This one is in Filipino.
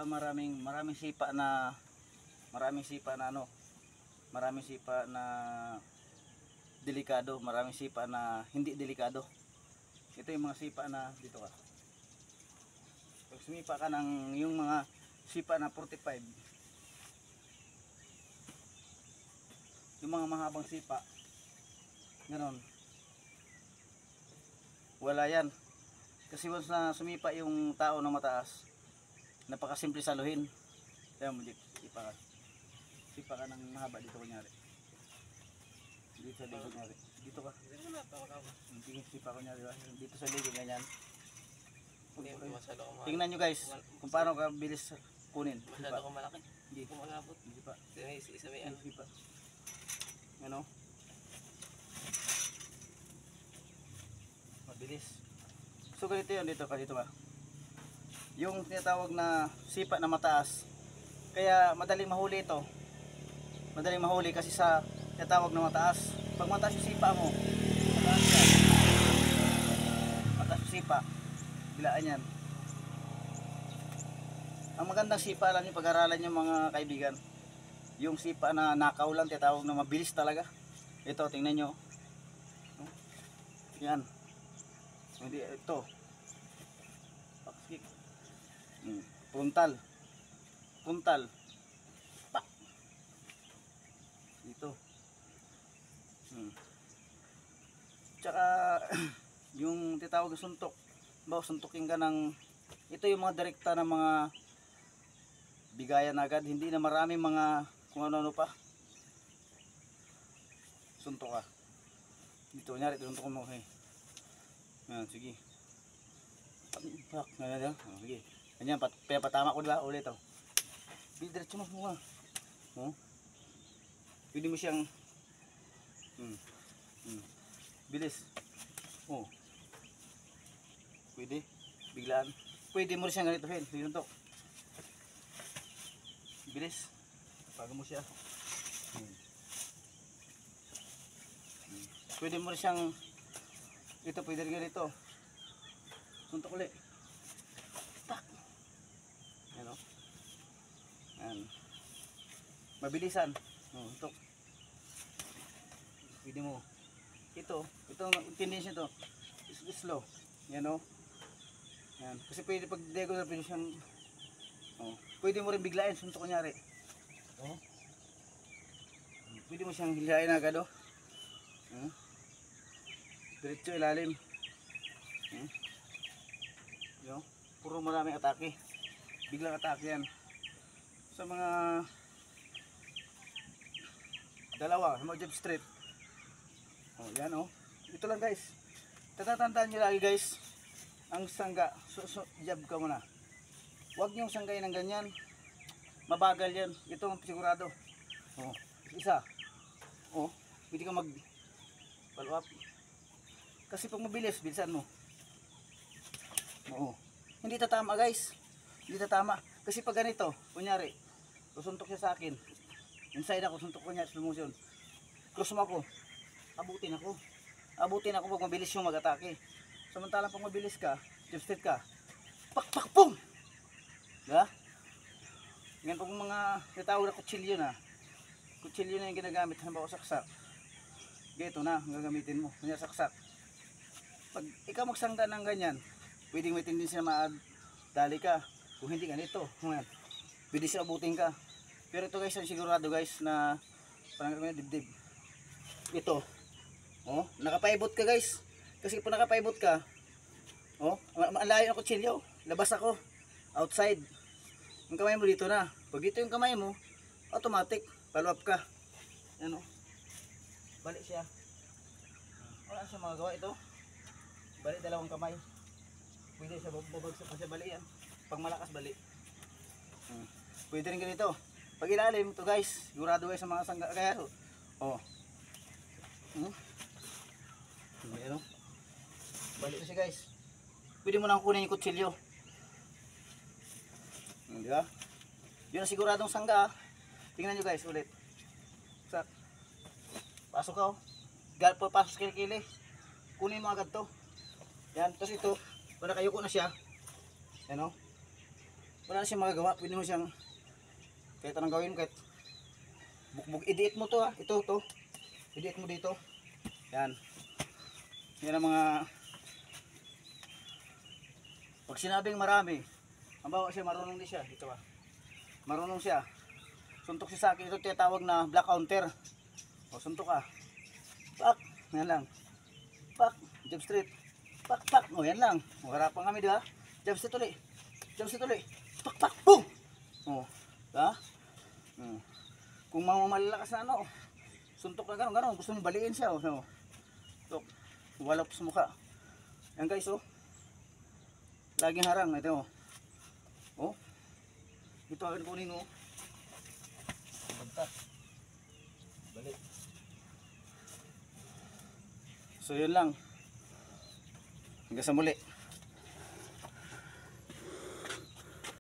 maraming sipa na delikado, maraming sipa na hindi delikado. Ito yung mga sipa na dito ka. Pag sumipa ka ng yung mga sipa na 45, yung mga mahabang sipa, ganon, wala yan. Kasi once na sumipa yung tao na mataas, napakasimple saluhin. Kaya mo sipa ka ng mahaba dito kunyari. Dito sa ligo kunyari. Dito ka. Sige, sipa kunyari. Dito sa ligo ganyan. Tingnan nyo guys kung paano ka bilis kunin. Masyado ko malaki. Hindi. Kung malapot. Hindi pa. Isa may ano. Sipa. Ano? Mabilis. So ganito yun dito ba? Yung tinatawag na sipa na mataas. Kaya madaling mahuli ito. Madaling mahuli kasi sa tinatawag na mataas. Pag mataas yung sipa mo, mataas yan. Mataas yung sipa, bilaan yan. Ang magandang sipa lang yung pag-aralan yung mga kaibigan. Yung sipa na nakaw lang, tinatawag na mabilis talaga. Ito, tingnan nyo. Yan. Hindi, ito. Pakskik. Puntal. Puntal. Pak. Dito. Tsaka yung tinatawag na suntok. Bawa suntukin ka ng, ito yung mga direkta ng mga bigayan agad, hindi na maraming mga kung ano pa. Suntok ka. Dito, kunyari, suntok mo. Okay. Yan, sige. Pak, ganyan. Sige. Ganyan, patama ko diba? Ulit ito. Diretso mo mga. Oh. Pwede mo siyang bilis. Oh. Pwede. Biglaan. Pwede mo rin siyang ganito, Hen. Suntok. Bilis. Bago mo siya. Pwede mo rin siyang ito, pwede rin ganito. Suntok ulit. Tak. Yan o. Yan. Mabilisan. Suntok. Pwede mo. Ito ang tendency ito. Slow. Yan o. Yan. Kasi pwede pag regular pwede siyang pwede mo rin biglain. Suntok kunyari. Pwede mo siyang hilain agad o. Diretso ilalim. Yo, puro maraming atake. Biglang atake yan. Sa mga dalawa, sa mga jab straight. Yan ito lang guys. Tatatandaan nyo lagi guys. Ang sangga, jab ka muna. Huwag nyo sanggay ng ganyan. Mabagal yan. Ito ang sigurado. Isa. Pwede ka mag follow up. Kasi pag mabilis, bilisan mo. Hindi tatama guys. Hindi tatama. Kasi pag ganito, kunyari, susuntok siya sa akin. Inside ako, suntok ko niya, slow motion. Cross mo ako. Abutin ako. Abutin ako pag mabilis yung mag-atake. Samantalang pag mabilis ka, jump straight ka. Pak, pak, pum! Diba? Ngayon pag mga natawag na kutsilyo na. Kutsilyo na yung ginagamit. Halimbawa saksak. Ito na, gagamitin mo. Kanya saksak. Pag ikaw magsangga ng ganyan, pwedeng may tendency na maadali ka. Kung hindi ganito, pwede siya abutin ka. Pero ito guys, ang sigurado guys na parang dibdib. Ito, nakapaibot ka guys. Kasi kung nakapaibot ka, malayo ang kutsilyo, labas ako, outside. Yung kamay mo dito na. Pag dito yung kamay mo, automatic, follow up ka. Yan balik siya. Wala siya magagawa ito. Balik dalawang kamay. Pwede siya babagsak kasi balik yan. Pag malakas balik. Pwede rin ganito. Pag ilalim ito guys, sigurado guys sa mga sangga kaya balik na siya guys. Pwede mo nang kunin yung kutsilyo. Di ba? Yun ang siguradong sangga. Tingnan nyo guys ulit. Sak. Pasok ka pasok sa kilikili. Kunin mo agad to. Yan, tapos ito, kung nakayuko na siya, yan wala na siyang magagawa. Pwede mo siyang, kahit anong gawin, kahit bukbuk, i-diet mo to ha, ito, i-diet mo dito. Yan. Yan ang mga, pag sinabing marami, halimbawa siya, marunong din siya, dito ba? Marunong siya. Suntok siya sa akin, ito tinatawag na black counter. O, suntok ka. Pak, yan lang. Pak, jump straight. Pak, pak, o yan lang. O, harapan kami, di ba? Jump straight ulit. Jump straight ulit. Pak, pak, boom! O, ha? Kung mamamalakas na ano, suntok na gano'n, gano'n, gusto mong baliin siya, o. Suntok, walap sa mukha. Yan guys, o. Laging harang, ito, o. Ito akin kunin, o. Bagtak. Balik. So yun lang. Hanggang sa muli.